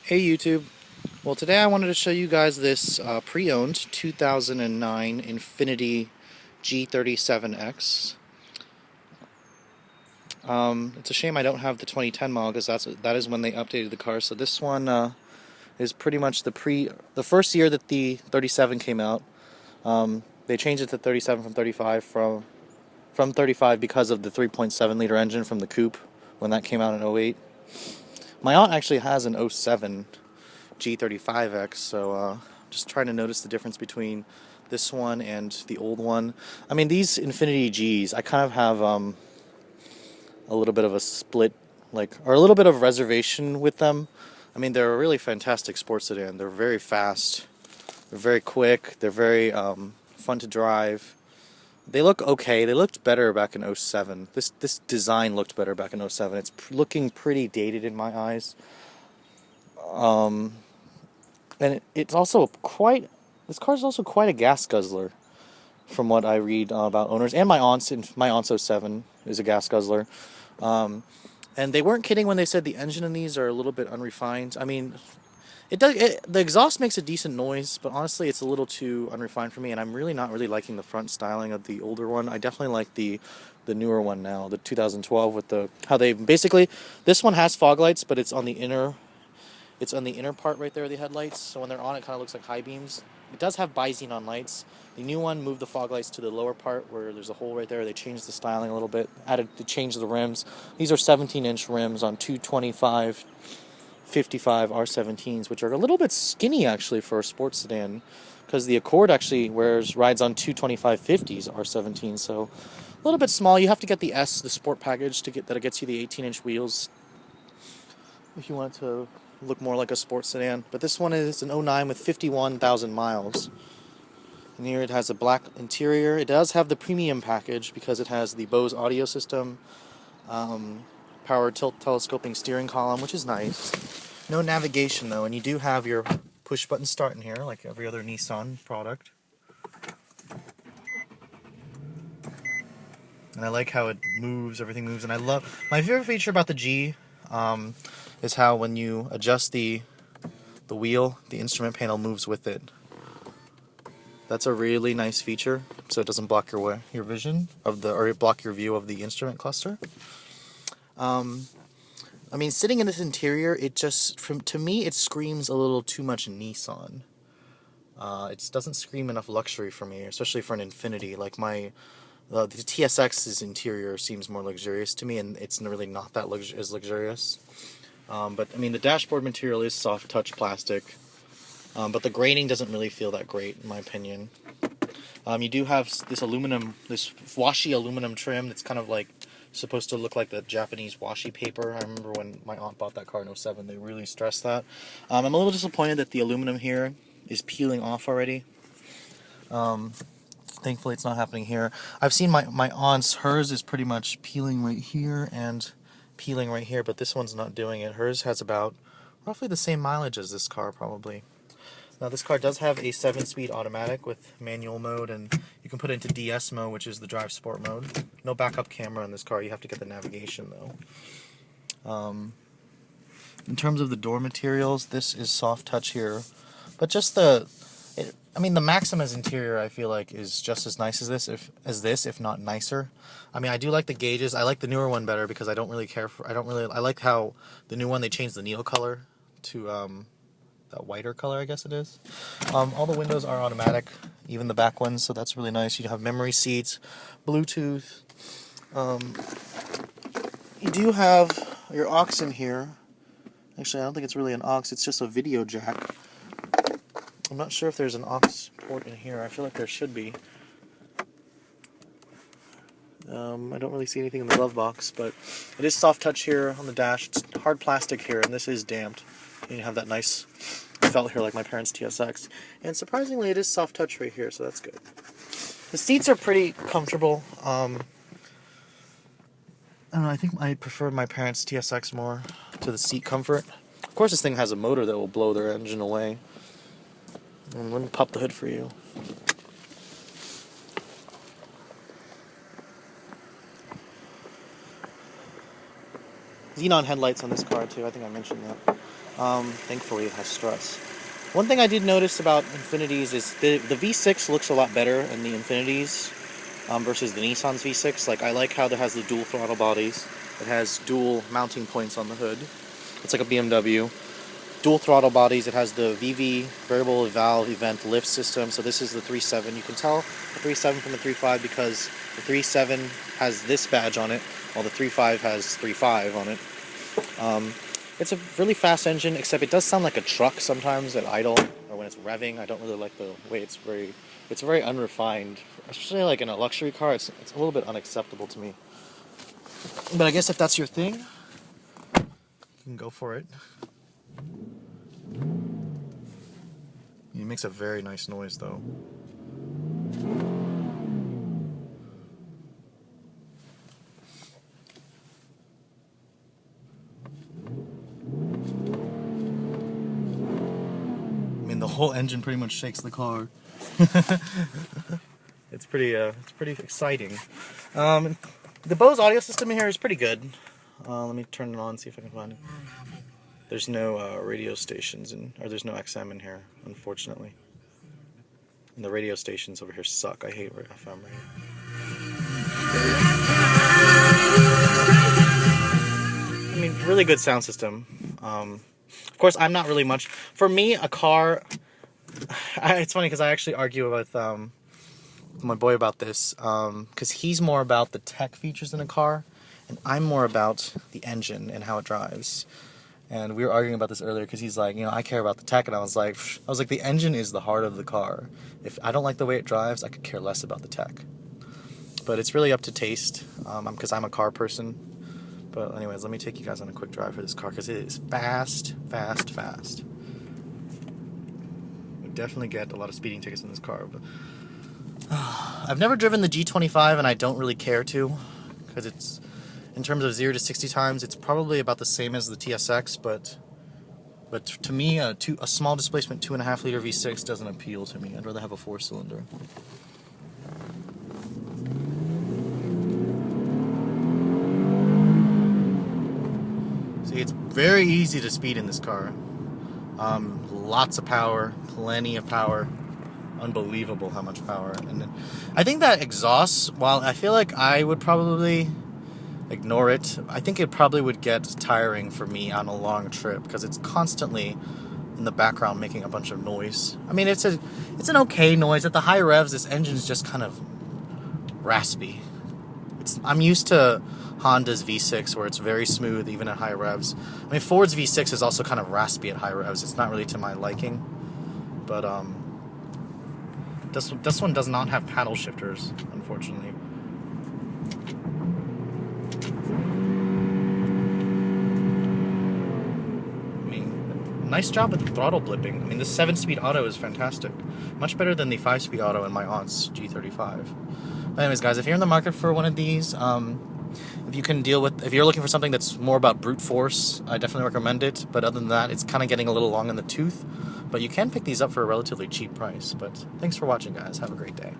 Hey YouTube. Well, today I wanted to show you guys this pre-owned 2009 Infiniti G37x. It's a shame I don't have the 2010 model because that is when they updated the car. So this one is pretty much the first year that the 37 came out. They changed it to 37 from 35 from 35 because of the 3.7 liter engine from the coupe when that came out in '08. My aunt actually has an '07 G35X, so just trying to notice the difference between this one and the old one. I mean, these Infiniti Gs, I kind of have a little bit of a split, or a little bit of reservation with them. I mean, they're a really fantastic sports sedan. They're very fast, they're very quick, they're very fun to drive. They look okay. They looked better back in '07. This design looked better back in '07. It's looking pretty dated in my eyes. And it's also this car is also quite a gas guzzler, from what I read about owners. And my aunt's '07 is a gas guzzler. And they weren't kidding when they said the engine in these are a little bit unrefined. I mean, the exhaust makes a decent noise, but honestly, it's a little too unrefined for me. And I'm really not liking the front styling of the older one. I definitely like the newer one now, the 2012, with how they basically, this one has fog lights, but it's on the inner part right there of the headlights, so when they're on, it kind of looks like high beams. It does have bi-xenon lights. The new one moved the fog lights to the lower part where there's a hole right there. They changed the styling a little bit, they changed the rims. These are 17-inch rims on 225 55 R17s, which are a little bit skinny actually for a sports sedan, because the Accord actually rides on 225 50s R17s, so a little bit small. You have to get the sport package that gets you the 18-inch wheels if you want it to look more like a sports sedan. But this one is an '09 with 51,000 miles. And here it has a black interior. It does have the premium package because it has the Bose audio system, power telescoping steering column, which is nice. No navigation though, and you do have your push button start in here like every other Nissan product. And I like how it moves, everything moves, and I love, my favorite feature about the G is how when you adjust the wheel, the instrument panel moves with it. That's a really nice feature, so it doesn't block your vision or block your view of the instrument cluster. I mean, sitting in this interior, to me, it screams a little too much Nissan. It doesn't scream enough luxury for me, especially for an Infiniti. Like the TSX's interior seems more luxurious to me, and it's really not that as luxurious. But I mean, the dashboard material is soft touch plastic, but the grating doesn't really feel that great, in my opinion. You do have this washi aluminum trim that's kind of like supposed to look like the Japanese washi paper. I remember when my aunt bought that car in '07, they really stressed that. I'm a little disappointed that the aluminum here is peeling off already. Thankfully, it's not happening here. I've seen my aunt's, hers is pretty much peeling right here and peeling right here, but this one's not doing it. Hers has about roughly the same mileage as this car, probably. Now, this car does have a 7-speed automatic with manual mode, and you can put it into DS mode, which is the drive sport mode. No backup camera on this car. You have to get the navigation, though. In terms of the door materials, this is soft touch here, but just the Maxima's interior, I feel like, is just as nice as this, if not nicer. I mean, I do like the gauges. I like the newer one better because I like how the new one, they changed the neon color to that whiter color, I guess it is. All the windows are automatic, even the back ones, so that's really nice. You have memory seats, Bluetooth. You do have your aux in here. Actually, I don't think it's really an aux, it's just a video jack. I'm not sure if there's an aux port in here. I feel like there should be. I don't really see anything in the glove box, but it is soft touch here on the dash. It's hard plastic here, and this is damped. And you have that nice felt here like my parents' TSX. And surprisingly, it is soft touch right here, so that's good. The seats are pretty comfortable. I don't know, I think I prefer my parents' TSX more to the seat comfort. Of course, this thing has a motor that will blow their engine away. And let me pop the hood for you. xenon headlights on this car too. I think I mentioned that. Thankfully it has struts. One thing I did notice about Infinitis is the V6 looks a lot better in the Infinitis versus the Nissan's V6. Like, I like how it has the dual throttle bodies. It has dual mounting points on the hood. It's like a BMW. Dual throttle bodies. It has the VV, variable valve event lift system. So this is the 3.7. You can tell the 3.7 from the 3.5 because the 3.7 has this badge on it, while the 3.5 has 3.5 on it. It's a really fast engine, except it does sound like a truck sometimes at idle or when it's revving. I don't really like the way it's very unrefined, especially like in a luxury car. It's a little bit unacceptable to me. But I guess if that's your thing, you can go for it. It makes a very nice noise, though. I mean, the whole engine pretty much shakes the car. It's pretty exciting. The Bose audio system in here is pretty good. Let me turn it on, see if I can find it. There's no radio stations, or there's no XM in here, unfortunately. And the radio stations over here suck. I hate FM radio. I mean, really good sound system. Of course, I'm not really much. For me, a car. It's funny because I actually argue with my boy about this, because he's more about the tech features in a car, and I'm more about the engine and how it drives. And we were arguing about this earlier because he's like, I care about the tech, and I was like, the engine is the heart of the car. If I don't like the way it drives, I could care less about the tech. But it's really up to taste, because I'm a car person. But anyways, let me take you guys on a quick drive for this car because it is fast, fast, fast. We definitely get a lot of speeding tickets in this car. But I've never driven the G25, and I don't really care to, because it's, in terms of 0 to 60 times, it's probably about the same as the TSX, but to me, a small displacement 2.5 liter V6 doesn't appeal to me. I'd rather have a 4-cylinder. See, it's very easy to speed in this car. Lots of power, plenty of power. Unbelievable how much power. And I think that exhaust, while I feel like I would probably ignore it, I think it probably would get tiring for me on a long trip because it's constantly in the background making a bunch of noise. I mean, it's an okay noise. At the high revs, this engine's just kind of raspy. I'm used to Honda's V6 where it's very smooth even at high revs. I mean, Ford's V6 is also kind of raspy at high revs. It's not really to my liking, but this one does not have paddle shifters, unfortunately. Nice job with throttle blipping. I mean, the 7-speed auto is fantastic. Much better than the 5-speed auto in my aunt's G35. But anyways, guys, if you're in the market for one of these, if you're looking for something that's more about brute force, I definitely recommend it. But other than that, it's kind of getting a little long in the tooth. But you can pick these up for a relatively cheap price. But thanks for watching, guys. Have a great day.